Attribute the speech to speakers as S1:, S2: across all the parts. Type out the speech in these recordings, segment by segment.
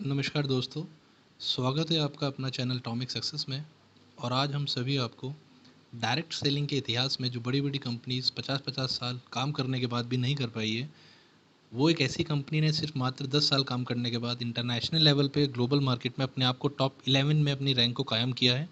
S1: नमस्कार दोस्तों, स्वागत है आपका अपना चैनल एटॉमिक सक्सेस में। और आज हम सभी आपको डायरेक्ट सेलिंग के इतिहास में जो बड़ी-बड़ी कंपनीज़ 50-50 साल काम करने के बाद भी नहीं कर पाई है, वो एक ऐसी कंपनी ने सिर्फ मात्र 10 साल काम करने के बाद इंटरनेशनल लेवल पे ग्लोबल मार्केट में अपने आप को टॉप 11 में अपनी रैंक को कायम किया है।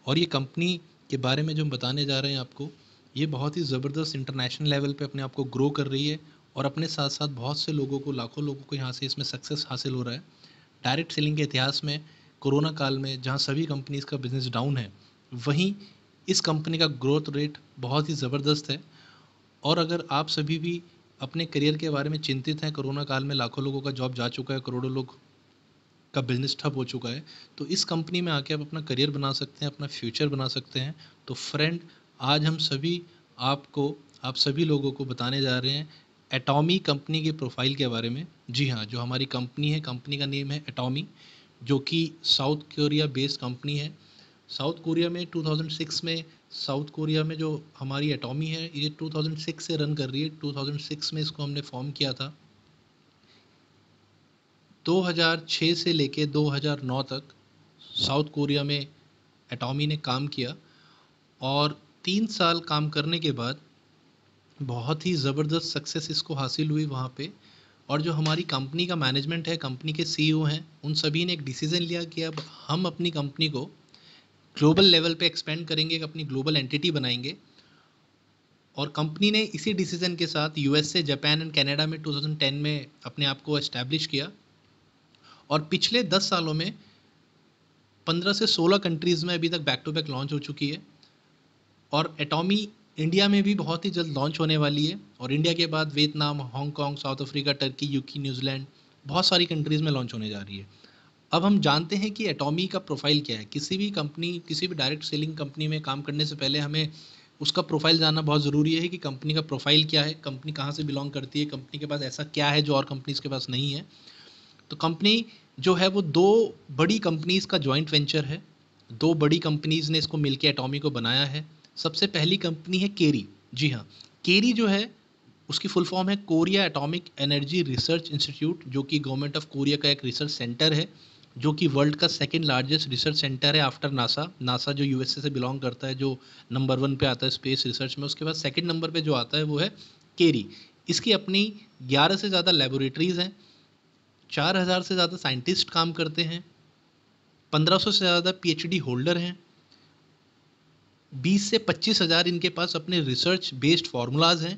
S1: और ये कंपनी के बारे में जो हम बताने जा रहे हैं आपको, ये बहुत ही ज़बरदस्त इंटरनेशनल लेवल पे अपने आप को ग्रो कर रही है और अपने साथ-साथ बहुत से लोगों को, लाखों लोगों को यहाँ से इसमें सक्सेस हासिल हो रहा है। डायरेक्ट सेलिंग के इतिहास में कोरोना काल में जहाँ सभी कंपनीज़ का बिज़नेस डाउन है, वहीं इस कंपनी का ग्रोथ रेट बहुत ही ज़बरदस्त है। और अगर आप सभी भी अपने करियर के बारे में चिंतित हैं, कोरोना काल में लाखों लोगों का जॉब जा चुका है, करोड़ों लोग का बिज़नेस ठप हो चुका है, तो इस कंपनी में आके आप अपना करियर बना सकते हैं, अपना फ्यूचर बना सकते हैं। तो फ्रेंड, आज हम सभी आप सभी लोगों को बताने जा रहे हैं एटॉमी कंपनी के प्रोफाइल के बारे में। जी हाँ, जो हमारी कंपनी है, कंपनी का नेम है एटॉमी, जो कि साउथ कोरिया बेस्ड कंपनी है। साउथ कोरिया में 2006 में साउथ कोरिया में जो हमारी एटॉमी है, ये 2006 से रन कर रही है। 2006 में इसको हमने फॉर्म किया था। 2006 से लेके 2009 तक साउथ कोरिया में एटॉमी ने काम किया और 3 साल काम करने के बाद बहुत ही ज़बरदस्त सक्सेस इसको हासिल हुई वहाँ पे। और जो हमारी कंपनी का मैनेजमेंट है, कंपनी के सीईओ हैं, उन सभी ने एक डिसीज़न लिया कि अब हम अपनी कंपनी को ग्लोबल लेवल पे एक्सपेंड करेंगे, एक अपनी ग्लोबल एंटिटी बनाएंगे। और कंपनी ने इसी डिसीज़न के साथ यूएसए, जापान एंड कनाडा में 2010 में अपने आप को एस्टैब्लिश किया। और पिछले 10 सालों में 15 से 16 कंट्रीज़ में अभी तक बैक टू बैक लॉन्च हो चुकी है। और एटॉमी इंडिया में भी बहुत ही जल्द लॉन्च होने वाली है। और इंडिया के बाद Vietnam, Hong Kong, south Africa, Turkey, UK, New Zealand, बहुत सारी कंट्रीज़ में लॉन्च होने जा रही है। अब हम जानते हैं कि एटॉमी का प्रोफाइल क्या है। किसी भी कंपनी, किसी भी डायरेक्ट सेलिंग कंपनी में काम करने से पहले हमें उसका प्रोफाइल जानना बहुत ज़रूरी है कि कंपनी का प्रोफाइल क्या है, कंपनी कहाँ से बिलोंग करती है, कंपनी के पास ऐसा क्या है जो और कंपनीज़ के पास नहीं है। तो कंपनी जो है वो दो बड़ी कंपनीज़ का जॉइंट वेंचर है। दो बड़ी कंपनीज़ ने इसको मिलके एटॉमी को बनाया है। सबसे पहली कंपनी है केरी। जी हाँ, केरी जो है उसकी फुल फॉर्म है Korea atomic energy research institute, जो कि गवर्नमेंट ऑफ कोरिया का एक रिसर्च सेंटर है, जो कि वर्ल्ड का सेकंड लार्जेस्ट रिसर्च सेंटर है आफ्टर नासा। नासा जो यूएसए से बिलोंग करता है, जो नंबर 1 पे आता है स्पेस रिसर्च में, उसके बाद सेकंड नंबर पे जो आता है वो है केरी। इसकी अपनी 11 से ज़्यादा लेबोरेटरीज़ हैं, 4000 से ज़्यादा साइंटिस्ट काम करते हैं, 1500 से ज़्यादा पीएचडी होल्डर हैं, 20 से 25,000 इनके पास अपने रिसर्च बेस्ड फार्मूलाज हैं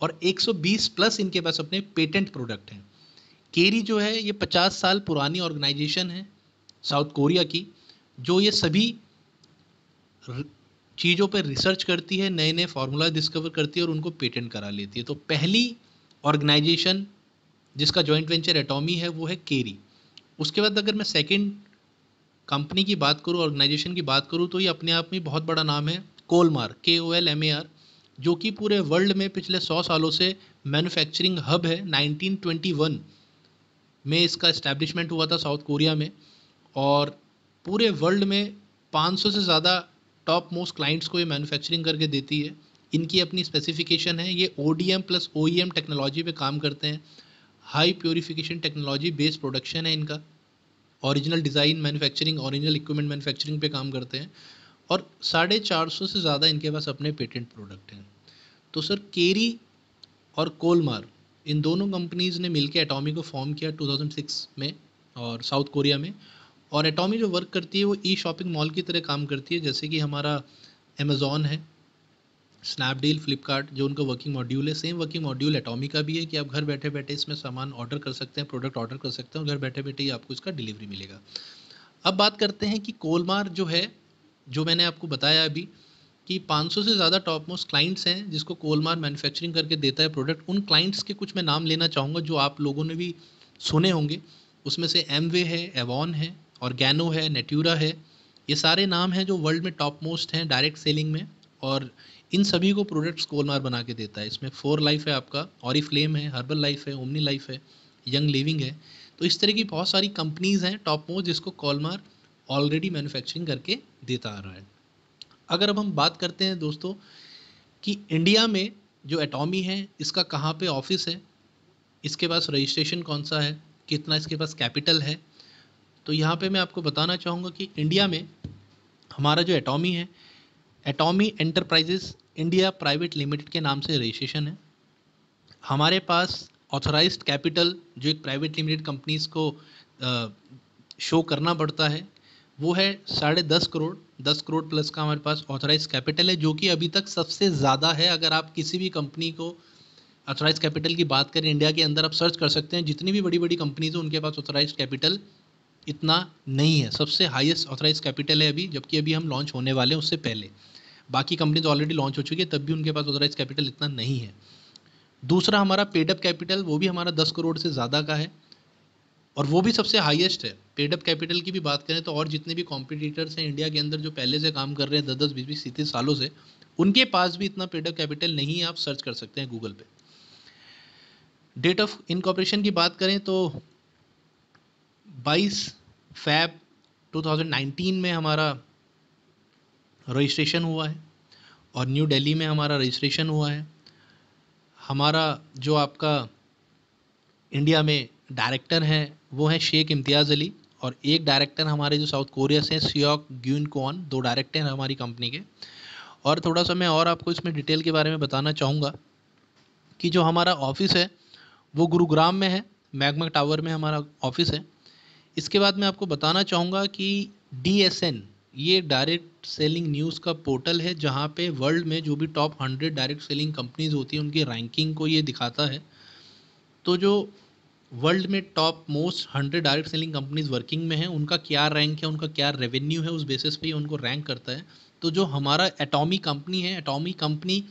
S1: और 120 प्लस इनके पास अपने पेटेंट प्रोडक्ट हैं। केरी जो है ये 50 साल पुरानी ऑर्गेनाइजेशन है साउथ कोरिया की, जो ये सभी चीज़ों पर रिसर्च करती है, नए नए फार्मूला डिस्कवर करती है और उनको पेटेंट करा लेती है। तो पहली ऑर्गेनाइजेशन जिसका जॉइंट वेंचर एटॉमी है वो है केरी। उसके बाद अगर मैं सेकंड कंपनी की बात करूँ, ऑर्गेनाइजेशन की बात करूँ, तो ये अपने आप में बहुत बड़ा नाम है, कोलमार, KOLMAR, जो कि पूरे वर्ल्ड में पिछले 100 सालों से मैन्युफैक्चरिंग हब है। 1921 में इसका इस्टेब्लिशमेंट हुआ था साउथ कोरिया में। और पूरे वर्ल्ड में 500 से ज़्यादा टॉप मोस्ट क्लाइंट्स को ये मैन्युफैक्चरिंग करके देती है। इनकी अपनी स्पेसिफिकेशन है, ये ODM प्लस OEM टेक्नोलॉजी पे काम करते हैं। High purification technology based production है इनका। Original design manufacturing, original equipment manufacturing पे काम करते हैं। और 450 से ज़्यादा इनके पास अपने पेटेंट प्रोडक्ट हैं। तो सर, केरी और कोलमार, इन दोनों कंपनीज़ ने मिलकर एटॉमी को फॉर्म किया 2006 में और साउथ कोरिया में। और एटॉमी जो वर्क करती है वो ई शॉपिंग मॉल की तरह काम करती है, जैसे कि हमारा अमेज़ॉन है, स्नैपडील, फ्लिपकार्ट, जो उनका वर्किंग मॉड्यूल है, सेम वर्किंग मॉड्यूल एटॉमी का भी है कि आप घर बैठे बैठे इसमें सामान ऑर्डर कर सकते हैं, प्रोडक्ट ऑर्डर कर सकते हैं और घर बैठे बैठे ही आपको इसका डिलीवरी मिलेगा। अब बात करते हैं कि कोलमार जो है, जो मैंने आपको बताया अभी कि 500 से ज़्यादा टॉप मोस्ट क्लाइंट्स हैं जिसको कोलमार मैन्युफैक्चरिंग करके देता है प्रोडक्ट। उन क्लाइंट्स के कुछ मैं नाम लेना चाहूँगा जो आप लोगों ने भी सुने होंगे। उसमें से एमवे है, एवॉन है, ऑर्गेनो है, नेट्यूरा है। ये सारे नाम हैं जो वर्ल्ड में टॉप मोस्ट हैं डायरेक्ट सेलिंग में। और इन सभी को प्रोडक्ट्स कोलमार बना के देता है। इसमें 4 लाइफ है आपका, ऑरिफ्लेम है, हर्बल लाइफ है, ओमनी लाइफ है, यंग लिविंग है। तो इस तरह की बहुत सारी कंपनीज़ हैं टॉप मोस्ट जिसको कोलमार ऑलरेडी मैन्युफैक्चरिंग करके देता आ रहा है। अगर अब हम बात करते हैं दोस्तों कि इंडिया में जो एटॉमी है इसका कहाँ पे ऑफिस है, इसके पास रजिस्ट्रेशन कौन सा है, कितना इसके पास कैपिटल है। तो यहाँ पे मैं आपको बताना चाहूँगा कि इंडिया में हमारा जो एटॉमी है, एटॉमी एंटरप्राइजेस इंडिया प्राइवेट लिमिटेड के नाम से रजिस्ट्रेशन है। हमारे पास ऑथराइज्ड कैपिटल जो एक प्राइवेट लिमिटेड कंपनीज को शो करना पड़ता है वो है 10.5 करोड़। 10 करोड़ प्लस का हमारे पास ऑथराइज कैपिटल है, जो कि अभी तक सबसे ज़्यादा है। अगर आप किसी भी कंपनी को ऑथराइज कैपिटल की बात करें इंडिया के अंदर, आप सर्च कर सकते हैं, जितनी भी बड़ी बड़ी कंपनीज हैं उनके पास ऑथराइज कैपिटल इतना नहीं है। सबसे हाईएस्ट ऑथराइज कैपिटल है अभी, जबकि अभी हम लॉन्च होने वाले हैं उससे पहले। बाकी कंपनीज ऑलरेडी लॉन्च हो चुकी है, तब भी उनके पास ऑथराइज कैपिटल इतना नहीं है। दूसरा हमारा पेडअप कैपिटल, वो भी हमारा 10 करोड़ से ज़्यादा का है और वो भी सबसे हाईएस्ट है। पेडअप कैपिटल की भी बात करें तो और जितने भी कॉम्पिटिटर्स हैं इंडिया के अंदर जो पहले से काम कर रहे हैं 10-10, 20-20, 30 सालों से, उनके पास भी इतना पेडअप कैपिटल नहीं है। आप सर्च कर सकते हैं गूगल पे। डेट ऑफ इनकॉर्पोरेशन की बात करें तो 22 फैब 2019 में हमारा रजिस्ट्रेशन हुआ है और न्यू दिल्ली में हमारा रजिस्ट्रेशन हुआ है। हमारा जो आपका इंडिया में डायरेक्टर हैं वो हैं शेख इम्तियाज़ अली, और एक डायरेक्टर हमारे जो साउथ कोरिया से हैं सियोक ग्यून क्वान। 2 डायरेक्टर हैं हमारी कंपनी के। और थोड़ा सा मैं और आपको इसमें डिटेल के बारे में बताना चाहूँगा कि जो हमारा ऑफिस है वो गुरुग्राम में है, मैग्मा टावर में हमारा ऑफिस है। इसके बाद मैं आपको बताना चाहूँगा कि DSN ये डायरेक्ट सेलिंग न्यूज़ का पोर्टल है, जहाँ पे वर्ल्ड में जो भी टॉप 100 डायरेक्ट सेलिंग कंपनीज होती हैं उनकी रैंकिंग को ये दिखाता है। तो जो वर्ल्ड में top most 100 direct selling companies working में हैं उनका क्या रैंक है, उनका क्या रेवेन्यू है, उस बेसिस पे ही उनको रैंक करता है। तो जो हमारा एटॉमी कंपनी है, एटॉमी कंपनी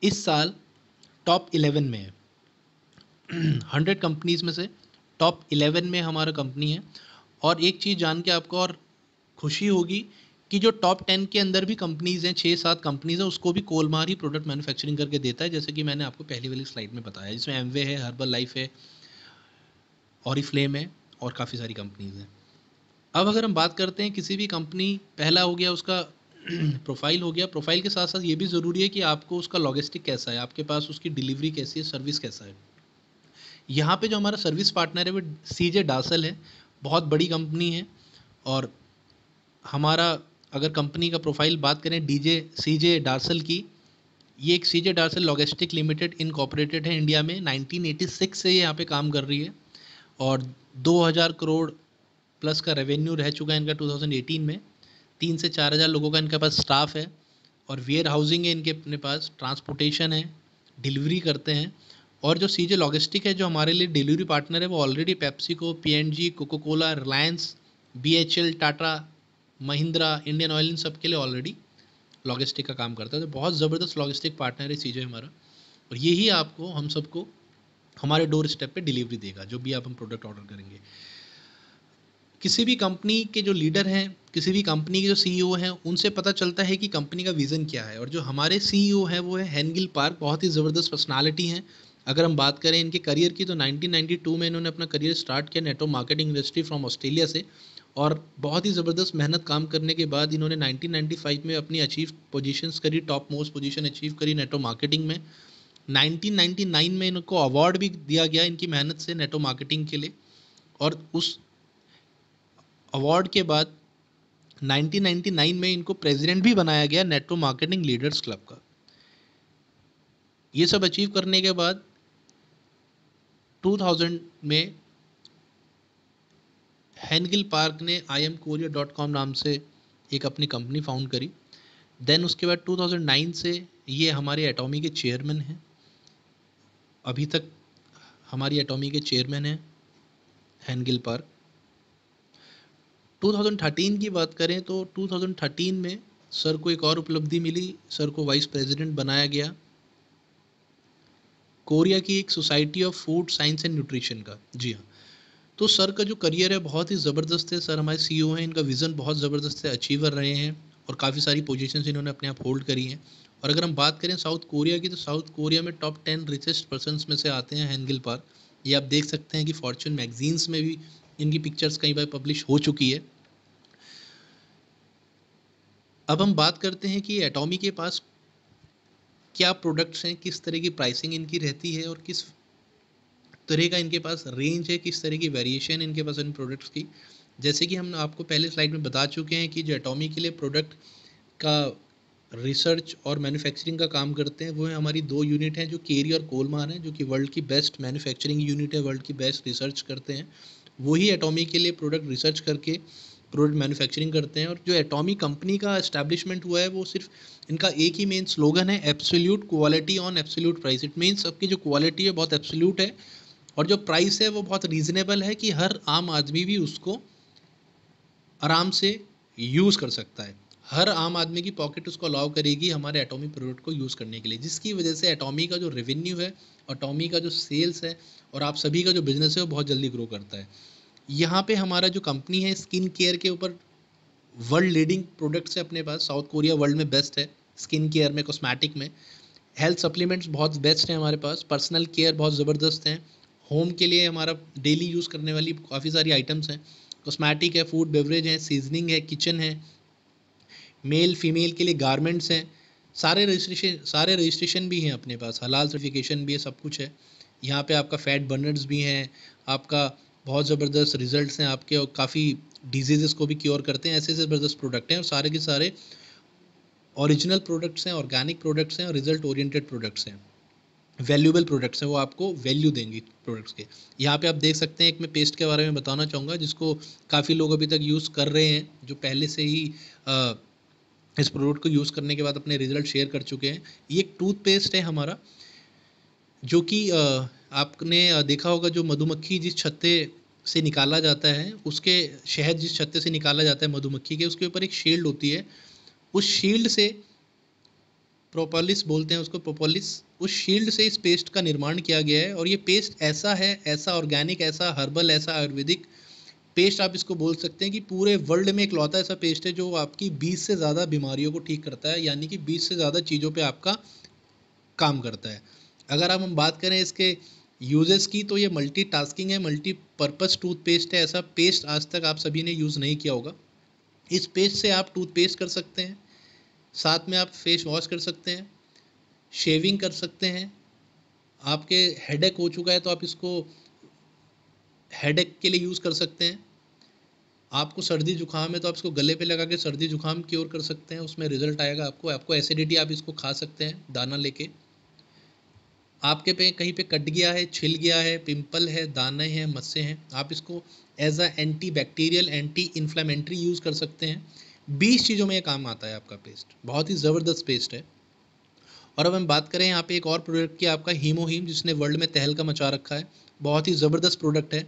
S1: इस साल टॉप 11 में है। 100 कंपनीज में से टॉप 11 में हमारा कंपनी है। और एक चीज़ जान के आपको और खुशी होगी कि जो टॉप 10 के अंदर भी कंपनीज हैं, 6-7 कंपनीज हैं, उसको भी कोलमार ही प्रोडक्ट मैन्युफैक्चरिंग करके देता है, जैसे कि मैंने आपको पहली वाली स्लाइड में बताया, जिसमें एमवे है, हर्बल लाइफ है, ऑरिफ्लेम है और काफ़ी सारी कंपनीज हैं। अब अगर हम बात करते हैं किसी भी कंपनी, पहला हो गया उसका प्रोफाइल हो गया। प्रोफाइल के साथ साथ ये भी ज़रूरी है कि आपको उसका लॉजिस्टिक कैसा है, आपके पास उसकी डिलीवरी कैसी है, सर्विस कैसा है। यहाँ पे जो हमारा सर्विस पार्टनर है वो CJ डासल है, बहुत बड़ी कंपनी है। और हमारा अगर कंपनी का प्रोफाइल बात करें CJ डासल की, ये एक CJ डासल लॉजिस्टिक लिमिटेड इनकॉर्पोरेटेड है इंडिया में। 1986 से ये यहाँ पे काम कर रही है और 2000 करोड़ प्लस का रेवेन्यू रह चुका है इनका 2018 में। 3 से 4 हज़ार लोगों का इनके पास स्टाफ है और वेयर हाउसिंग है इनके अपने पास, ट्रांसपोर्टेशन है, डिलीवरी करते हैं। और जो CJ लॉजिस्टिक है जो हमारे लिए डिलीवरी पार्टनर है, वो already PepsiCo, P&G, Coca Cola, Reliance, BHL, Tata, Mahindra, Indian Oil, इन सब के लिए ऑलरेडी लॉजिस्टिक का काम करता है। तो बहुत ज़बरदस्त लॉजिस्टिक पार्टनर है CJ हमारा, और यही आपको हम सबको हमारे डोर स्टेप पे डिलीवरी देगा जो भी आप हम प्रोडक्ट ऑर्डर करेंगे। किसी भी कंपनी के जो लीडर हैं, किसी भी कंपनी के जो CEO हैं, उनसे पता चलता है कि कंपनी का विज़न क्या है। और जो हमारे CEO हैं वो है हेनगिल पार्क, बहुत ही ज़बरदस्त पर्सनालिटी हैं। अगर हम बात करें इनके करियर की तो 1992 में इन्होंने अपना करियर स्टार्ट किया network marketing industry from Australia से, और बहुत ही ज़बरदस्त मेहनत काम करने के बाद इन्होंने 1995 में अपनी अचीव पोजीशंस करी, टॉप मोस्ट पोजीशन अचीव करी नेटवर्क मार्केटिंग में। 1999 में इनको अवार्ड भी दिया गया इनकी मेहनत से नेटवर्क मार्केटिंग के लिए। और उस अवार्ड के बाद 1999 में इनको प्रेसिडेंट भी बनाया गया नेटवर्क मार्केटिंग लीडर्स क्लब का। ये सब अचीव करने के बाद 2000 में हेनगिल पार्क ने IamKorea.com नाम से एक अपनी कंपनी फाउंड करी। देन उसके बाद 2009 से ये हमारे एटॉमी के चेयरमैन हैं, अभी तक हमारी एटॉमी के चेयरमैन हैं हेनगिल पार्क। 2013 की बात करें तो 2013 में सर को एक और उपलब्धि मिली, सर को वाइस प्रेसिडेंट बनाया गया कोरिया की एक society of food science and nutrition का। जी हाँ, तो सर का जो करियर है बहुत ही ज़बरदस्त है। सर हमारे CEO हैं, इनका विज़न बहुत ज़बरदस्त है, अचीवर रहे हैं और काफ़ी सारी पोजीशंस इन्होंने अपने आप होल्ड करी हैं। और अगर हम बात करें साउथ कोरिया की, तो साउथ कोरिया में टॉप 10 रिचेस्ट पर्सनस में से आते हैं हेनगिल पार्क। ये आप देख सकते हैं कि फॉर्च्यून मैगजीन्स में भी इनकी पिक्चर्स कई बार पब्लिश हो चुकी है। अब हम बात करते हैं कि एटॉमी के पास क्या प्रोडक्ट्स हैं, किस तरह की प्राइसिंग इनकी रहती है और किस तरह का इनके पास रेंज है, किस तरह की वेरिएशन है इनके पास इन प्रोडक्ट्स की। जैसे कि हम आपको पहले स्लाइड में बता चुके हैं कि जो एटॉमी के लिए प्रोडक्ट का रिसर्च और मैन्युफैक्चरिंग का काम करते हैं वो है हमारी 2 यूनिट हैं जो केरी और कोलमान है, जो कि वर्ल्ड की बेस्ट मैन्युफैक्चरिंग यूनिट है, वर्ल्ड की बेस्ट रिसर्च करते हैं। वही एटॉमी के लिए प्रोडक्ट रिसर्च करके प्रोडक्ट मैन्युफैक्चरिंग करते हैं। और जो एटॉमी कंपनी का इस्टेब्लिशमेंट हुआ है वो सिर्फ इनका एक ही मेन स्लोगन है, absolute quality on absolute price. It means सबकी जो क्वालिटी है बहुत एब्सोल्यूट है और जो प्राइस है वो बहुत रीज़नेबल है कि हर आम आदमी भी उसको आराम से यूज़ कर सकता है। हर आम आदमी की पॉकेट उसको अलाउ करेगी हमारे एटॉमी प्रोडक्ट को यूज़ करने के लिए, जिसकी वजह से एटॉमी का जो रेवेन्यू है, एटॉमी का जो सेल्स है और आप सभी का जो बिजनेस है वो बहुत जल्दी ग्रो करता है। यहाँ पे हमारा जो कंपनी है स्किन केयर के ऊपर वर्ल्ड लीडिंग प्रोडक्ट्स है अपने पास। साउथ कोरिया वर्ल्ड में बेस्ट है स्किन केयर में, कॉस्मेटिक में। हेल्थ सप्लीमेंट्स बहुत बेस्ट हैं हमारे पास। पर्सनल केयर बहुत ज़बरदस्त हैं। होम के लिए हमारा डेली यूज़ करने वाली काफ़ी सारी आइटम्स हैं। कॉस्मेटिक है, फूड बेवरेज है, सीजनिंग है, किचन है, मेल फीमेल के लिए गारमेंट्स हैं। सारे रजिस्ट्रेशन भी हैं अपने पास, हलाल सर्टिफिकेशन भी है, सब कुछ है। यहाँ पे आपका फैट बर्नर्स भी हैं, आपका बहुत ज़बरदस्त रिजल्ट्स हैं आपके, और काफ़ी डिजीज़ को भी क्योर करते हैं। ऐसे ज़बरदस्त प्रोडक्ट हैं और सारे के सारे ओरिजिनल प्रोडक्ट्स हैं, ऑर्गेनिक प्रोडक्ट्स हैं और रिजल्ट ओरिएंटेड प्रोडक्ट्स हैं। वैल्यूएबल प्रोडक्ट्स हैं, वो आपको वैल्यू देंगी प्रोडक्ट्स के। यहाँ पे आप देख सकते हैं, एक मैं पेस्ट के बारे में बताना चाहूँगा जिसको काफ़ी लोग अभी तक यूज़ कर रहे हैं, जो पहले से ही इस प्रोडक्ट को यूज़ करने के बाद अपने रिजल्ट शेयर कर चुके हैं। ये एक टूथपेस्ट है हमारा, जो कि आपने देखा होगा, जो मधुमक्खी जिस छत्ते से निकाला जाता है, उसके शहद जिस छत्ते से निकाला जाता है मधुमक्खी के, उसके ऊपर एक शील्ड होती है। उस शील्ड से, प्रोपोलिस बोलते हैं उसको, प्रोपोलिस, उस शील्ड से इस पेस्ट का निर्माण किया गया है। और ये पेस्ट ऐसा है, ऐसा ऑर्गेनिक, ऐसा हर्बल, ऐसा आयुर्वेदिक पेस्ट आप इसको बोल सकते हैं कि पूरे वर्ल्ड में इकलौता ऐसा पेस्ट है जो आपकी 20 से ज़्यादा बीमारियों को ठीक करता है, यानी कि 20 से ज़्यादा चीज़ों पे आपका काम करता है। अगर अब हम बात करें इसके यूजेस की, तो ये मल्टीटास्किंग है, मल्टीपर्पज़ टूथपेस्ट है। ऐसा पेस्ट आज तक आप सभी ने यूज़ नहीं किया होगा। इस पेस्ट से आप टूथपेस्ट कर सकते हैं, साथ में आप फेस वॉश कर सकते हैं, शेविंग कर सकते हैं। आपके हेडेक हो चुका है तो आप इसको हेडेक के लिए यूज़ कर सकते हैं। आपको सर्दी जुकाम है तो आप इसको गले पे लगा के सर्दी जुकाम क्योर कर सकते हैं, उसमें रिजल्ट आएगा आपको एसिडिटी, आप इसको खा सकते हैं दाना लेके। आपके पे कहीं पे कट गया है, छिल गया है, पिंपल है, दाने हैं, मस्से हैं, आप इसको as a anti bacterial, anti inflammatory use कर सकते हैं। 20 चीज़ों में ये काम आता है आपका पेस्ट, बहुत ही ज़बरदस्त पेस्ट है। और अब हम बात करें यहाँ पे एक और प्रोडक्ट की, आपका हीमोहीम, जिसने वर्ल्ड में तहलका मचा रखा है। बहुत ही ज़बरदस्त प्रोडक्ट है।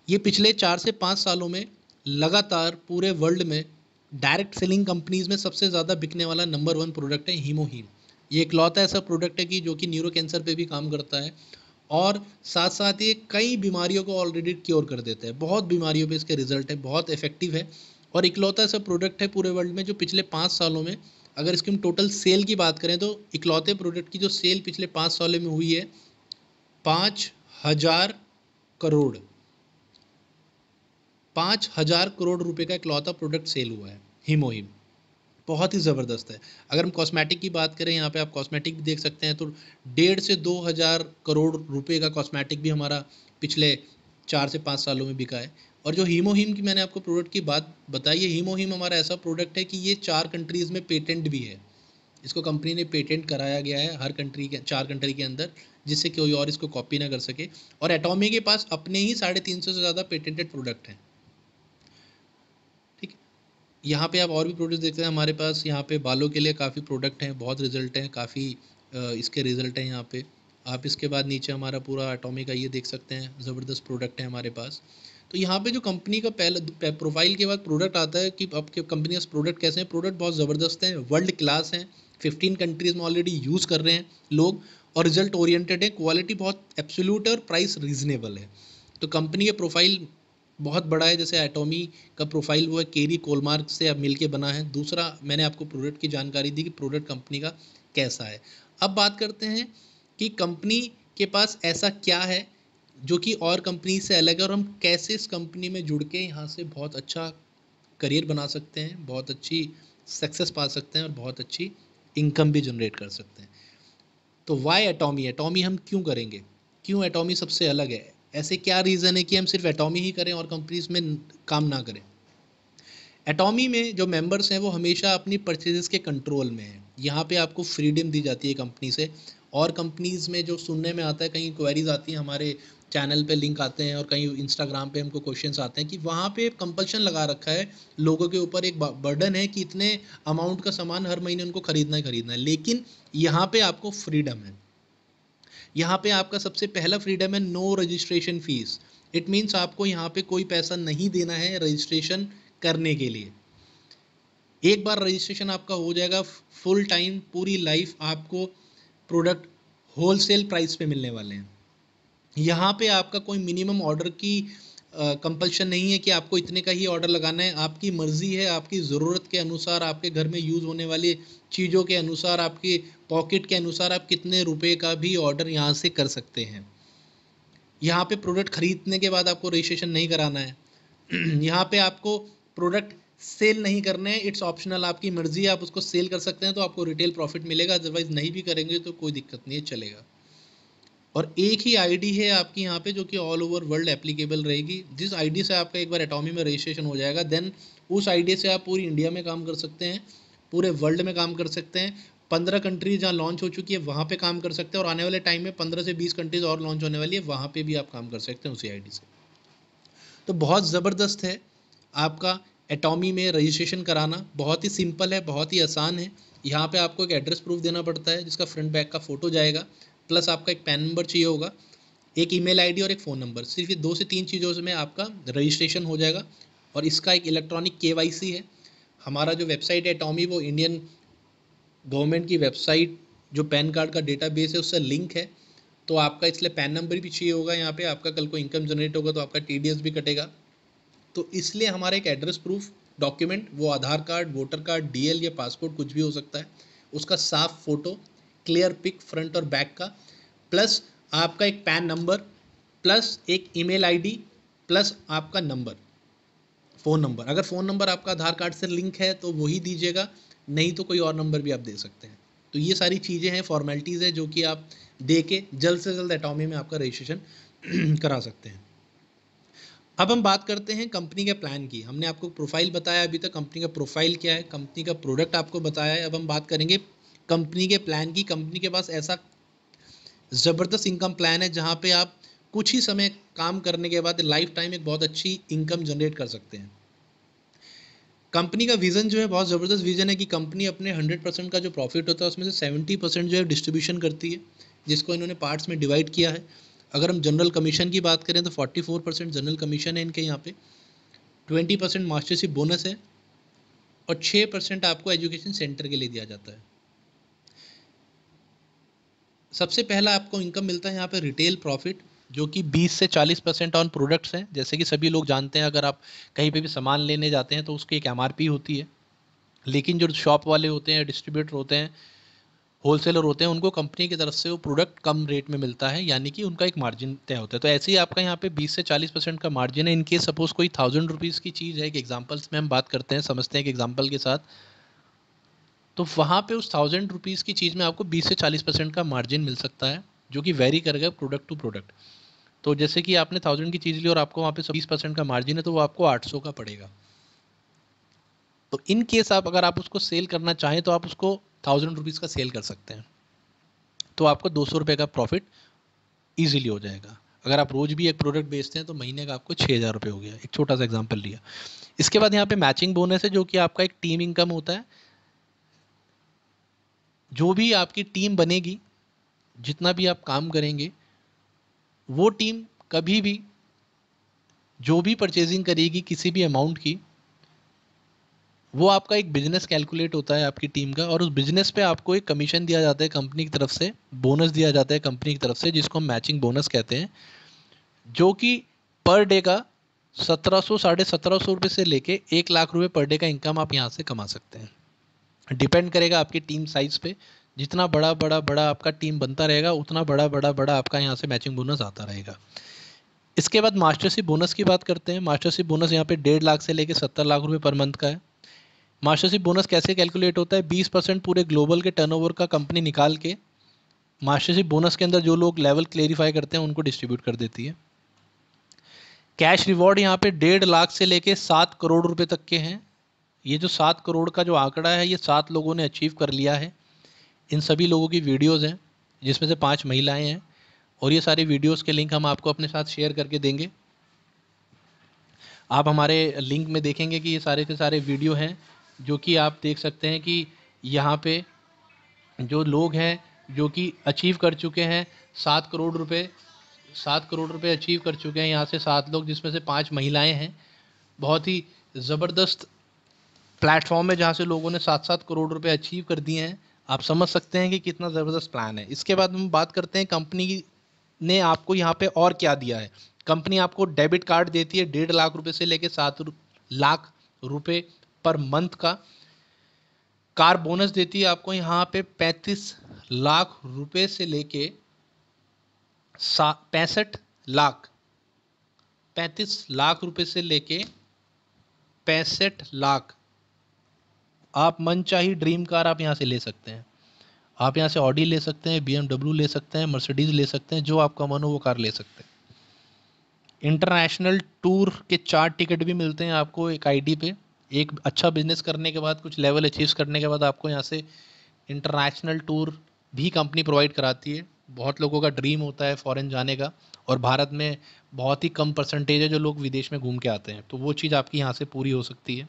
S1: ये पिछले 4 से 5 सालों में लगातार पूरे वर्ल्ड में डायरेक्ट सेलिंग कंपनीज़ में सबसे ज़्यादा बिकने वाला नंबर 1 प्रोडक्ट है हीमोहीम। ये इकलौता ऐसा प्रोडक्ट है कि जो कि न्यूरो कैंसर पे भी काम करता है और साथ साथ ये कई बीमारियों को ऑलरेडी क्योर कर देता है। बहुत बीमारियों पे इसके रिजल्ट है, बहुत इफेक्टिव है और इकलौता ऐसा प्रोडक्ट है पूरे वर्ल्ड में जो पिछले 5 सालों में, अगर इसकी हम टोटल सेल की बात करें तो इकलौते प्रोडक्ट की जो सेल पिछले 5 सालों में हुई है 5,000 करोड़, 5,000 करोड़ रुपए का इकलौता प्रोडक्ट सेल हुआ है हीमोहीम। बहुत ही ज़बरदस्त है। अगर हम कॉस्मेटिक की बात करें, यहाँ पे आप कॉस्मेटिक भी देख सकते हैं, तो 1.5 से 2,000 करोड़ रुपए का कॉस्मेटिक भी हमारा पिछले 4 से 5 सालों में बिका है। और जो हीमोहीम की मैंने आपको प्रोडक्ट की बात बताई है, हीमोहीम हमारा ऐसा प्रोडक्ट है कि ये 4 कंट्रीज़ में पेटेंट भी है। इसको कंपनी ने पेटेंट कराया गया है हर कंट्री के, 4 कंट्री के अंदर, जिससे कोई और इसको कॉपी ना कर सके। और एटॉमी के पास अपने ही 350 से ज़्यादा पेटेंटेड प्रोडक्ट हैं। ठीक है, यहाँ पे आप और भी प्रोडक्ट्स देखते हैं हमारे पास। यहाँ पे बालों के लिए काफ़ी प्रोडक्ट हैं, बहुत रिजल्ट हैं, काफ़ी इसके रिजल्ट हैं यहाँ पे। आप इसके बाद नीचे हमारा पूरा एटॉमी का ये देख सकते हैं, ज़बरदस्त प्रोडक्ट है हमारे पास। तो यहाँ पे जो कंपनी का पहला प्रोफाइल के बाद प्रोडक्ट आता है कि आपके कंपनी के प्रोडक्ट कैसे हैं। प्रोडक्ट बहुत ज़बरदस्त हैं, वर्ल्ड क्लास हैं, 15 कंट्रीज़ में ऑलरेडी यूज़ कर रहे हैं लोग और रिजल्ट ओरिएंटेड है, क्वालिटी बहुत एब्सोल्यूट है और प्राइस रीज़नेबल है। तो कंपनी के प्रोफाइल बहुत बड़ा है। जैसे एटॉमी का प्रोफाइल वो है केरी कोलमार्क से अब मिलके बना है। दूसरा, मैंने आपको प्रोडक्ट की जानकारी दी कि प्रोडक्ट कंपनी का कैसा है। अब बात करते हैं कि कंपनी के पास ऐसा क्या है जो कि और कंपनी से अलग है और हम कैसे इस कंपनी में जुड़ के यहाँ से बहुत अच्छा करियर बना सकते हैं, बहुत अच्छी सक्सेस पा सकते हैं और बहुत अच्छी इनकम भी जनरेट कर सकते हैं। तो वाई एटॉमी, एटॉमी हम क्यों करेंगे, क्यों एटॉमी सबसे अलग है, ऐसे क्या रीज़न है कि हम सिर्फ एटॉमी ही करें और कंपनीज में काम ना करें। एटॉमी में जो मेंबर्स हैं वो हमेशा अपनी परचेजेस के कंट्रोल में हैं। यहाँ पे आपको फ्रीडम दी जाती है कंपनी से। और कंपनीज़ में जो सुनने में आता है, कहीं क्वेरीज आती हैं, हमारे चैनल पे लिंक आते हैं और कहीं इंस्टाग्राम पे हमको क्वेश्चंस आते हैं कि वहाँ पे कंपल्शन लगा रखा है लोगों के ऊपर, एक बर्डन है कि इतने अमाउंट का सामान हर महीने उनको खरीदना ही खरीदना है। लेकिन यहाँ पे आपको फ्रीडम है। यहाँ पे आपका सबसे पहला फ्रीडम है no registration fee. It means आपको यहाँ पे कोई पैसा नहीं देना है रजिस्ट्रेशन करने के लिए। एक बार रजिस्ट्रेशन आपका हो जाएगा, फुल टाइम पूरी लाइफ आपको प्रोडक्ट होलसेल प्राइस पे मिलने वाले हैं। यहाँ पे आपका कोई मिनिमम ऑर्डर की कंपल्शन नहीं है कि आपको इतने का ही ऑर्डर लगाना है। आपकी मर्ज़ी है, आपकी ज़रूरत के अनुसार, आपके घर में यूज़ होने वाली चीज़ों के अनुसार, आपके पॉकेट के अनुसार आप कितने रुपए का भी ऑर्डर यहाँ से कर सकते हैं। यहाँ पे प्रोडक्ट खरीदने के बाद आपको रजिस्ट्रेशन नहीं कराना है। यहाँ पे आपको प्रोडक्ट सेल नहीं करने हैं, इट्स ऑप्शनल, आपकी मर्जी है, आप उसको सेल कर सकते हैं तो आपको रिटेल प्रॉफिट मिलेगा, अदरवाइज नहीं भी करेंगे तो कोई दिक्कत नहीं है, चलेगा। और एक ही आईडी है आपकी यहाँ पे जो कि ऑल ओवर वर्ल्ड एप्लीकेबल रहेगी। जिस आईडी से आपका एक बार एटॉमी में रजिस्ट्रेशन हो जाएगा, देन उस आईडी से आप पूरी इंडिया में काम कर सकते हैं, पूरे वर्ल्ड में काम कर सकते हैं। 15 कंट्रीज जहाँ लॉन्च हो चुकी है वहाँ पे काम कर सकते हैं, और आने वाले टाइम में 15 से 20 कंट्रीज और लॉन्च होने वाली है, वहाँ पे भी आप काम कर सकते हैं उसी आईडी से। तो बहुत ज़बरदस्त है आपका एटॉमी में रजिस्ट्रेशन कराना, बहुत ही सिंपल है, बहुत ही आसान है। यहाँ पे आपको एक एड्रेस प्रूफ देना पड़ता है जिसका फ्रंट बैक का फ़ोटो जाएगा, प्लस आपका एक पैन नंबर चाहिए होगा, एक ईमेल आईडी और एक फ़ोन नंबर। सिर्फ ये 2 से 3 चीज़ों में आपका रजिस्ट्रेशन हो जाएगा। और इसका एक इलेक्ट्रॉनिक केवाईसी है। हमारा जो वेबसाइट है एटॉमी, वो इंडियन गवर्नमेंट की वेबसाइट जो पैन कार्ड का डेटाबेस है उससे लिंक है। तो आपका इसलिए पैन नंबर भी चाहिए होगा यहाँ पे। आपका कल को इनकम जनरेट होगा तो आपका TDS भी कटेगा। तो इसलिए हमारा एक एड्रेस प्रूफ डॉक्यूमेंट, वो आधार कार्ड, वोटर कार्ड, DL या पासपोर्ट कुछ भी हो सकता है, उसका साफ फ़ोटो, क्लियर पिक फ्रंट और बैक का, प्लस आपका एक पैन नंबर, प्लस एक ईमेल आईडी, प्लस आपका नंबर, फ़ोन नंबर। अगर फ़ोन नंबर आपका आधार कार्ड से लिंक है तो वही दीजिएगा, नहीं तो कोई और नंबर भी आप दे सकते हैं। तो ये सारी चीज़ें हैं, फॉर्मेलिटीज़ है जो कि आप दे के जल्द से जल्द एटॉमी में आपका रजिस्ट्रेशन करा सकते हैं। अब हम बात करते हैं कंपनी के प्लान की। हमने आपको प्रोफाइल बताया अभी तक, कंपनी का प्रोफाइल क्या है, कंपनी का प्रोडक्ट आपको बताया है। अब हम बात करेंगे कंपनी के प्लान की। कंपनी के पास ऐसा ज़बरदस्त इनकम प्लान है जहाँ पे आप कुछ ही समय काम करने के बाद लाइफ टाइम एक बहुत अच्छी इनकम जनरेट कर सकते हैं। कंपनी का विज़न जो है बहुत ज़बरदस्त विज़न है कि कंपनी अपने 100% का जो प्रॉफिट होता है उसमें से 70% जो है डिस्ट्रीब्यूशन करती है, जिसको इन्होंने पार्ट्स में डिवाइड किया है। अगर हम जनरल कमीशन की बात करें तो 44% जनरल कमीशन है इनके यहाँ पे, 20% मास्टरशिप बोनस है, और 6% आपको एजुकेशन सेंटर के लिए दिया जाता है। सबसे पहला आपको इनकम मिलता है यहाँ पे रिटेल प्रॉफिट, जो कि 20 से 40% ऑन प्रोडक्ट्स हैं। जैसे कि सभी लोग जानते हैं, अगर आप कहीं पे भी सामान लेने जाते हैं तो उसकी एक MRP होती है, लेकिन जो शॉप वाले होते हैं, डिस्ट्रीब्यूटर होते हैं, होलसेलर होते हैं, उनको कंपनी की तरफ से वो प्रोडक्ट कम रेट में मिलता है, यानी कि उनका एक मार्जिन तय होता है। तो ऐसे ही आपका यहाँ पे 20 से 40% का मार्जिन है। इनकेस सपोज कोई 1000 रुपीज़ की चीज़ है, एक एग्जांपल्स में हम बात करते हैं, समझते हैं एक एग्जांपल के साथ, तो वहाँ पे उस 1000 रुपीज़ की चीज़ में आपको 20 से 40% का मार्जिन मिल सकता है, जो कि वेरी करेगा प्रोडक्ट टू प्रोडक्ट। तो जैसे कि आपने 1000 की चीज़ ली और आपको वहाँ पे 20% का मार्जिन है, तो वो आपको 800 का पड़ेगा। तो इन केस अगर आप उसको सेल करना चाहें तो आप उसको 1000 रुपीज़ का सेल कर सकते हैं, तो आपको 200 रुपये का प्रॉफिट ईजिली हो जाएगा। अगर आप रोज़ भी एक प्रोडक्ट बेचते हैं तो महीने का आपको 6000 रुपये हो गया। एक छोटा सा एग्जांपल लिया। इसके बाद यहाँ पे मैचिंग बोनस है, जो कि आपका एक टीम इनकम होता है। जो भी आपकी टीम बनेगी, जितना भी आप काम करेंगे, वो टीम कभी भी जो भी परचेजिंग करेगी किसी भी अमाउंट की, वो आपका एक बिजनेस कैलकुलेट होता है आपकी टीम का, और उस बिजनेस पे आपको एक कमीशन दिया जाता है कंपनी की तरफ से, बोनस दिया जाता है कंपनी की तरफ से, जिसको हम मैचिंग बोनस कहते हैं, जो कि पर डे का 1700 1750 रुपये से लेके 1 लाख रुपये पर डे का इनकम आप यहाँ से कमा सकते हैं। डिपेंड करेगा आपकी टीम साइज़ पे। जितना बड़ा बड़ा बड़ा आपका टीम बनता रहेगा, उतना बड़ा बड़ा बड़ा आपका यहाँ से मैचिंग बोनस आता रहेगा। इसके बाद मास्टरशिप बोनस की बात करते हैं। मास्टरशिप बोनस यहाँ पे 1.5 लाख से लेके 70 लाख रुपये पर मंथ का है। मास्टरशिप बोनस कैसे कैलकुलेट होता है? 20% पूरे ग्लोबल के टर्नओवर का कंपनी निकाल के मास्टरशिप बोनस के अंदर जो लोग लेवल क्लेरिफाई करते हैं उनको डिस्ट्रीब्यूट कर देती है। कैश रिवॉर्ड यहाँ पे 1.5 लाख से लेके 7 करोड़ रुपए तक के हैं। ये जो 7 करोड़ का जो आंकड़ा है ये 7 लोगों ने अचीव कर लिया है। इन सभी लोगों की वीडियोस हैं जिसमें से 5 महिलाएं हैं और ये सारी वीडियोस के लिंक हम आपको अपने साथ शेयर करके देंगे। आप हमारे लिंक में देखेंगे कि ये सारे के सारे वीडियो हैं जो कि आप देख सकते हैं कि यहाँ पे जो लोग हैं जो कि अचीव कर चुके हैं 7 करोड़ रुपए, 7 करोड़ रुपए अचीव कर चुके हैं यहाँ से 7 लोग, जिसमें से 5 महिलाएं हैं। बहुत ही ज़बरदस्त प्लेटफॉर्म है जहाँ से लोगों ने 7-7 करोड़ रुपए अचीव कर दिए हैं। आप समझ सकते हैं कि कितना ज़बरदस्त प्लान है। इसके बाद हम बात करते हैं कंपनी ने आपको यहाँ पे और क्या दिया है। कंपनी आपको डेबिट कार्ड देती है 1.5 लाख रुपए से लेके 7 लाख रुपए पर मंथ का। कार बोनस देती है आपको यहाँ पे 35 लाख रुपए से लेके 35 लाख रुपए से लेके 65 लाख। आप मनचाही ड्रीम कार आप यहाँ से ले सकते हैं। आप यहाँ से ऑडी ले सकते हैं, BMW ले सकते हैं, मर्सिडीज़ ले सकते हैं, जो आपका मन हो वो कार ले सकते हैं। इंटरनेशनल टूर के 4 टिकट भी मिलते हैं आपको एक आईडी पे। एक अच्छा बिजनेस करने के बाद, कुछ लेवल अचीव करने के बाद आपको यहाँ से इंटरनेशनल टूर भी कंपनी प्रोवाइड कराती है। बहुत लोगों का ड्रीम होता है फॉरेन जाने का और भारत में बहुत ही कम परसेंटेज है जो लोग विदेश में घूम के आते हैं, तो वो चीज़ आपकी यहाँ से पूरी हो सकती है।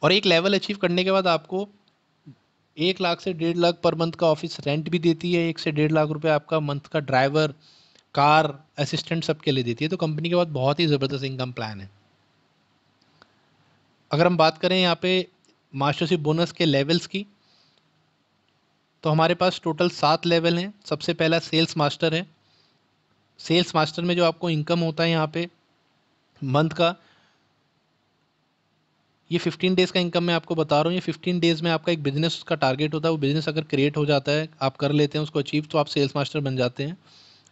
S1: और एक लेवल अचीव करने के बाद आपको 1 लाख से 1.5 लाख पर मंथ का ऑफिस रेंट भी देती है। 1 से 1.5 लाख रुपए आपका मंथ का ड्राइवर, कार, असिस्टेंट सबके लिए देती है। तो कंपनी के बाद बहुत ही ज़बरदस्त इनकम प्लान है। अगर हम बात करें यहाँ पे मास्टरशिप बोनस के लेवल्स की, तो हमारे पास टोटल 7 लेवल हैं। सबसे पहला सेल्स मास्टर है। सेल्स मास्टर में जो आपको इनकम होता है यहाँ पे मंथ का, ये 15 डेज़ का इनकम मैं आपको बता रहा हूँ। ये 15 डेज़ में आपका एक बिजनेस का टारगेट होता है। वो बिजनेस अगर क्रिएट हो जाता है, आप कर लेते हैं उसको अचीव, तो आप सेल्स मास्टर बन जाते हैं।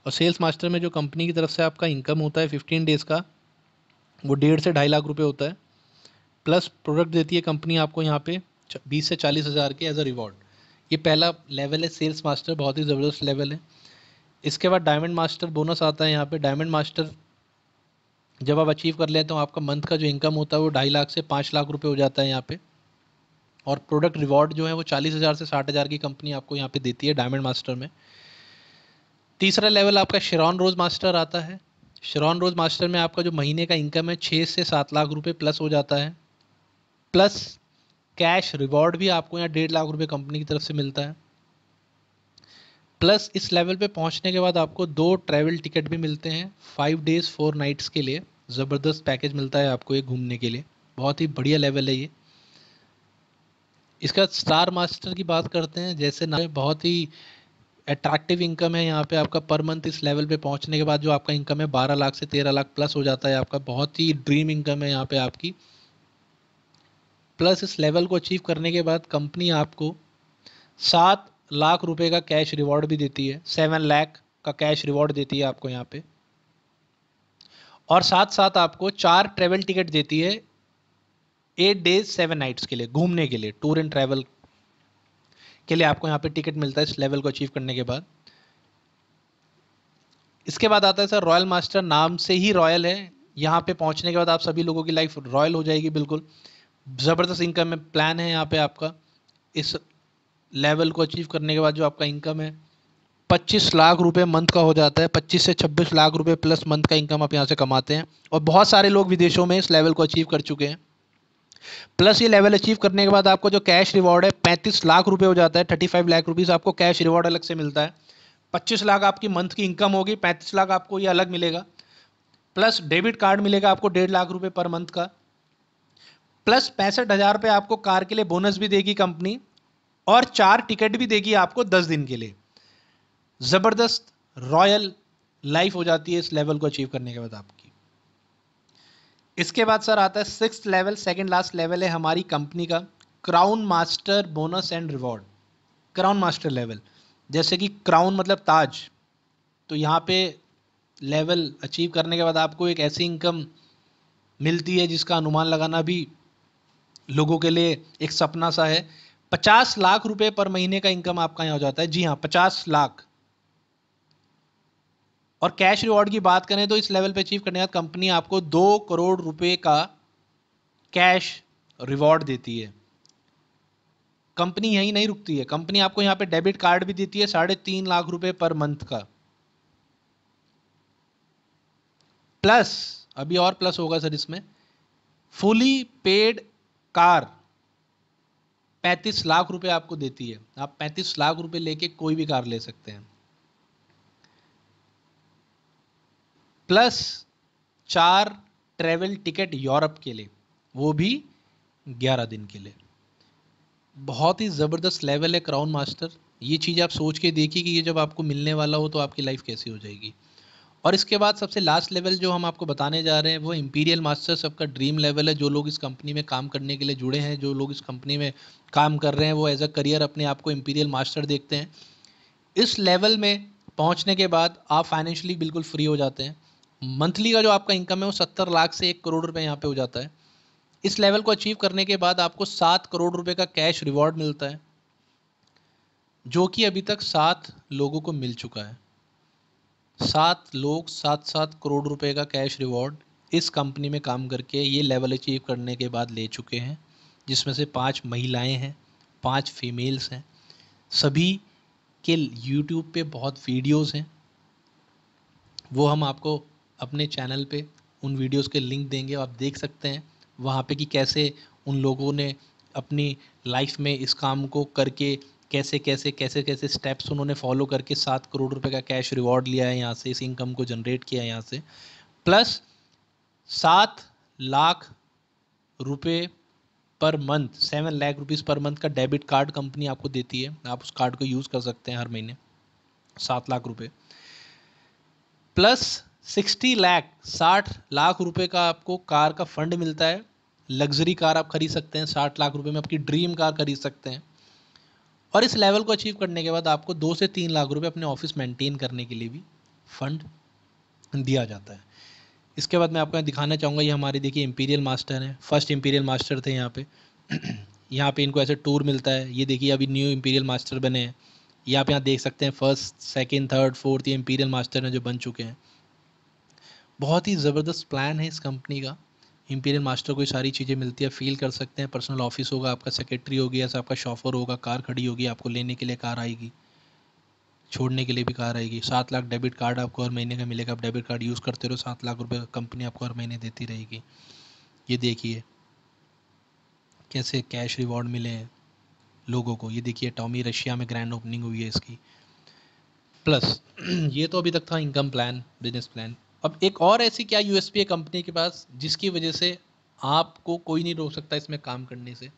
S1: और सेल्स मास्टर में जो कंपनी की तरफ से आपका इनकम होता है 15 डेज़ का, वो 1.5 से 2.5 लाख रुपए होता है। प्लस प्रोडक्ट देती है कंपनी आपको यहाँ पे 20 से 40 हज़ार के एज अ रिवॉर्ड। ये पहला लेवल है सेल्स मास्टर, बहुत ही ज़बरदस्त लेवल है। इसके बाद डायमंड मास्टर बोनस आता है यहाँ पे। डायमंड मास्टर जब आप अचीव कर लेते हैं तो आपका मंथ का जो इनकम होता है वो 2.5 लाख से 5 लाख रुपए हो जाता है यहाँ पे। और प्रोडक्ट रिवॉर्ड जो है वो 40 हज़ार से 60 हज़ार की कंपनी आपको यहाँ पे देती है डायमंड मास्टर में। तीसरा लेवल आपका शेरॉन रोज मास्टर आता है। शेरॉन रोज मास्टर में आपका जो महीने का इनकम है 6 से 7 लाख रुपए प्लस हो जाता है। प्लस कैश रिवॉर्ड भी आपको यहाँ 1.5 लाख रुपए कंपनी की तरफ से मिलता है। प्लस इस लेवल पे पहुँचने के बाद आपको 2 ट्रैवल टिकट भी मिलते हैं 5 डेज़ 4 नाइट्स के लिए। ज़बरदस्त पैकेज मिलता है आपको ये घूमने के लिए, बहुत ही बढ़िया लेवल है ये। इसका स्टार मास्टर की बात करते हैं, जैसे ना बहुत ही अट्रैक्टिव इनकम है यहाँ पे आपका पर मंथ। इस लेवल पे पहुँचने के बाद जो आपका इनकम है 12 लाख से 13 लाख प्लस हो जाता है आपका। बहुत ही ड्रीम इनकम है यहाँ पे आपकी। प्लस इस लेवल को अचीव करने के बाद कंपनी आपको 7 लाख रुपए का कैश रिवॉर्ड भी देती है। 7 लाख का कैश रिवॉर्ड देती है आपको यहाँ पे। और साथ साथ आपको 4 ट्रेवल टिकट देती है 8 डेज 7 नाइट्स के लिए, घूमने के लिए, टूर एंड ट्रैवल के लिए आपको यहाँ पे टिकट मिलता है इस लेवल को अचीव करने के बाद। इसके बाद आता है सर रॉयल मास्टर। नाम से ही रॉयल है। यहाँ पे पहुँचने के बाद आप सभी लोगों की लाइफ रॉयल हो जाएगी बिल्कुल। ज़बरदस्त इनकम में प्लान है यहाँ पे आपका। इस लेवल को अचीव करने के बाद जो आपका इनकम है 25 लाख रुपए मंथ का हो जाता है। 25 से 26 लाख रुपए प्लस मंथ का इनकम आप यहाँ से कमाते हैं। और बहुत सारे लोग विदेशों में इस लेवल को अचीव कर चुके हैं। प्लस ये लेवल अचीव करने के बाद आपको जो कैश रिवॉर्ड है 35 लाख रुपए हो जाता है। 35 लाख रुपीज़ आपको कैश रिवॉर्ड अलग से मिलता है। 25 लाख आपकी मंथ की इनकम होगी, 35 लाख आपको ये अलग मिलेगा। प्लस डेबिट कार्ड मिलेगा आपको 1.5 लाख रुपए पर मंथ का। प्लस 65,000 रुपये आपको कार के लिए बोनस भी देगी कंपनी। और 4 टिकट भी देगी आपको 10 दिन के लिए। ज़बरदस्त रॉयल लाइफ हो जाती है इस लेवल को अचीव करने के बाद आपकी। इसके बाद सर आता है 6th level, second last level है हमारी कंपनी का, crown master bonus and reward. Crown master level, जैसे कि क्राउन मतलब ताज, तो यहाँ पे लेवल अचीव करने के बाद आपको एक ऐसी इनकम मिलती है जिसका अनुमान लगाना भी लोगों के लिए एक सपना सा है। 50 लाख रुपए पर महीने का इनकम आपका यहां हो जाता है। जी हाँ, 50 लाख। और कैश रिवॉर्ड की बात करें तो इस लेवल पे अचीव करने के बाद कंपनी आपको 2 करोड़ रुपए का कैश रिवॉर्ड देती है। कंपनी यहीं नहीं रुकती है, कंपनी आपको यहां पे डेबिट कार्ड भी देती है 3.5 लाख रुपए पर मंथ का। प्लस, अभी और प्लस होगा सर इसमें, फुली पेड कार 35 लाख रुपए आपको देती है। आप 35 लाख रुपए लेके कोई भी कार ले सकते हैं। प्लस 4 ट्रेवल टिकट यूरोप के लिए, वो भी 11 दिन के लिए। बहुत ही ज़बरदस्त लेवल है क्राउन मास्टर। ये चीज़ आप सोच के देखिए कि ये जब आपको मिलने वाला हो तो आपकी लाइफ कैसी हो जाएगी। और इसके बाद सबसे लास्ट लेवल जो हम आपको बताने जा रहे हैं वो इंपीरियल मास्टर सबका ड्रीम लेवल है। जो लोग इस कंपनी में काम करने के लिए जुड़े हैं, जो लोग इस कंपनी में काम कर रहे हैं, वो एज अ करियर अपने आप को इंपीरियल मास्टर देखते हैं। इस लेवल में पहुंचने के बाद आप फाइनेंशियली बिल्कुल फ्री हो जाते हैं। मंथली का जो आपका इनकम है वो 70 लाख से 1 करोड़ रुपए यहाँ पे हो जाता है। इस लेवल को अचीव करने के बाद आपको 7 करोड़ रुपए का कैश रिवॉर्ड मिलता है, जो कि अभी तक 7 लोगों को मिल चुका है। 7 लोग 7-7 करोड़ रुपए का कैश रिवॉर्ड इस कंपनी में काम करके ये लेवल अचीव करने के बाद ले चुके हैं, जिसमें से 5 महिलाएं हैं, 5 फीमेल्स हैं। सभी के यूट्यूब पे बहुत वीडियोस हैं, वो हम आपको अपने चैनल पे उन वीडियोस के लिंक देंगे, आप देख सकते हैं वहाँ पे कि कैसे उन लोगों ने अपनी लाइफ में इस काम को करके कैसे स्टेप्स उन्होंने फॉलो करके 7 करोड़ रुपए का कैश रिवॉर्ड लिया है यहाँ से, इस इनकम को जनरेट किया है यहाँ से। प्लस 7 लाख रुपए per month, 7 lakh rupees per month का डेबिट कार्ड कंपनी आपको देती है। आप उस कार्ड को यूज़ कर सकते हैं हर महीने, 7 लाख रुपए। प्लस 60 लाख रुपए का आपको कार का फंड मिलता है। लग्जरी कार आप खरीद सकते हैं 60 लाख रुपए में, आपकी ड्रीम कार खरीद सकते हैं। और इस लेवल को अचीव करने के बाद आपको 2 से 3 लाख रुपए अपने ऑफिस मेंटेन करने के लिए भी फंड दिया जाता है। इसके बाद मैं आपको दिखाना चाहूँगा, ये हमारे देखिए इंपीरियल मास्टर हैं, फर्स्ट इंपीरियल मास्टर थे यहाँ पे। यहाँ पे इनको ऐसे टूर मिलता है। ये देखिए अभी न्यू इंपीरियल मास्टर बने हैं। ये आप यहाँ देख सकते हैं, फर्स्ट, सेकंड, थर्ड, फोर्थ, ये इंपीरियल मास्टर हैं जो बन चुके हैं। बहुत ही ज़बरदस्त प्लान है इस कंपनी का। इंपीरियल मास्टर को ये सारी चीज़ें मिलती है, फील कर सकते हैं। पर्सनल ऑफिस होगा, आपका सेक्रेटरी होगी, ऐसा आपका शॉफर होगा, कार खड़ी होगी, आपको लेने के लिए कार आएगी, छोड़ने के लिए भी कार आएगी। 7 लाख डेबिट कार्ड आपको हर महीने का मिलेगा। आप डेबिट कार्ड यूज़ करते रहो, 7 लाख रुपए कंपनी आपको हर महीने देती रहेगी। ये देखिए कैसे कैश रिवॉर्ड मिले हैं लोगों को। ये देखिए टॉमी रशिया में ग्रैंड ओपनिंग हुई है इसकी। प्लस ये तो अभी तक था इनकम प्लान, बिजनेस प्लान। अब एक और ऐसी क्या यूएसपी है कंपनी के पास जिसकी वजह से आपको कोई नहीं रोक सकता इसमें काम करने से,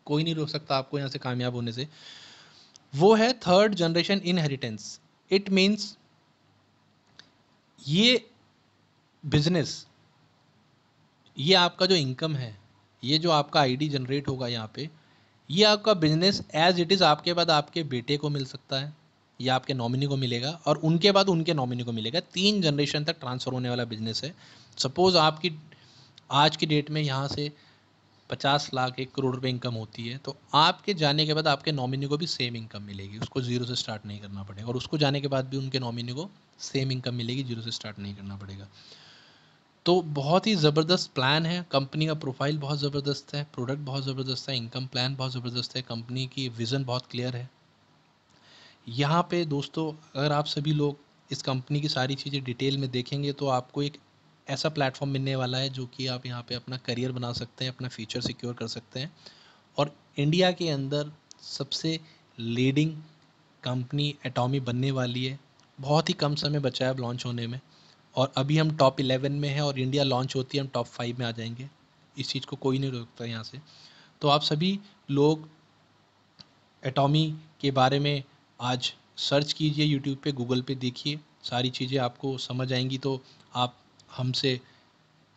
S1: कोई नहीं रोक सकता आपको यहाँ से कामयाब होने से। वो है third generation inheritance. It means ये बिजनेस, ये आपका जो इनकम है, ये जो आपका आईडी जनरेट होगा यहाँ पे, ये आपका बिजनेस एज इट इज़ आपके बाद आपके बेटे को मिल सकता है या आपके नॉमिनी को मिलेगा, और उनके बाद उनके नॉमिनी को मिलेगा। 3 जनरेशन तक ट्रांसफ़र होने वाला बिजनेस है। सपोज़ आपकी आज की डेट में यहाँ से 50 लाख 1 करोड़ रुपए इनकम होती है, तो आपके जाने के बाद आपके नॉमिनी को भी सेम इनकम मिलेगी। उसको ज़ीरो से स्टार्ट नहीं करना पड़ेगा, और उसको जाने के बाद भी उनके नॉमिनी को सेम इनकम मिलेगी, ज़ीरो से स्टार्ट नहीं करना पड़ेगा। तो बहुत ही ज़बरदस्त प्लान है। कंपनी का प्रोफाइल बहुत ज़बरदस्त है, प्रोडक्ट बहुत ज़बरदस्त है, इनकम प्लान बहुत ज़बरदस्त है, कंपनी की विज़न बहुत क्लियर है। यहाँ पे दोस्तों अगर आप सभी लोग इस कंपनी की सारी चीज़ें डिटेल में देखेंगे तो आपको एक ऐसा प्लेटफॉर्म मिलने वाला है जो कि आप यहाँ पे अपना करियर बना सकते हैं, अपना फ्यूचर सिक्योर कर सकते हैं। और इंडिया के अंदर सबसे लीडिंग कंपनी एटॉमी बनने वाली है। बहुत ही कम समय बचा है अब लॉन्च होने में, और अभी हम टॉप 11 में हैं, और इंडिया लॉन्च होती है हम टॉप 5 में आ जाएंगे। इस चीज़ को कोई नहीं रोकता यहाँ से। तो आप सभी लोग एटॉमी के बारे में आज सर्च कीजिए, यूट्यूब पे, गूगल पे देखिए, सारी चीज़ें आपको समझ आएंगी। तो आप हमसे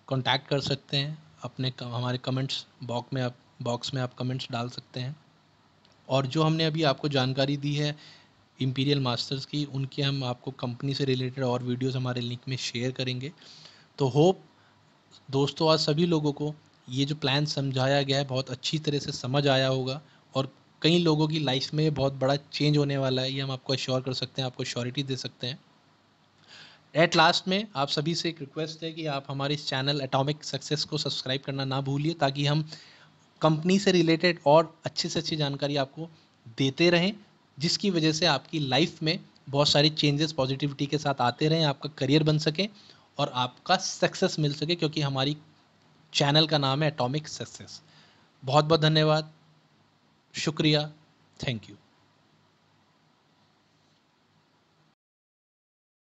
S1: कांटेक्ट कर सकते हैं, अपने हमारे कमेंट्स बॉक्स में आप कमेंट्स डाल सकते हैं। और जो हमने अभी आपको जानकारी दी है इंपीरियल मास्टर्स की, उनके हम आपको कंपनी से रिलेटेड और वीडियोस हमारे लिंक में शेयर करेंगे। तो होप दोस्तों आज सभी लोगों को ये जो प्लान समझाया गया है बहुत अच्छी तरह से समझ आया होगा, और कई लोगों की लाइफ में बहुत बड़ा चेंज होने वाला है, ये हम आपको अश्योर कर सकते हैं, आपको श्योरिटी दे सकते हैं। एट लास्ट में आप सभी से एक रिक्वेस्ट है कि आप हमारे इस चैनल एटॉमिक सक्सेस को सब्सक्राइब करना ना भूलिए, ताकि हम कंपनी से रिलेटेड और अच्छी से अच्छी जानकारी आपको देते रहें, जिसकी वजह से आपकी लाइफ में बहुत सारी चेंजेस पॉजिटिविटी के साथ आते रहें, आपका करियर बन सके और आपका सक्सेस मिल सके, क्योंकि हमारी चैनल का नाम है एटॉमिक सक्सेस। बहुत बहुत धन्यवाद, शुक्रिया, थैंक यू।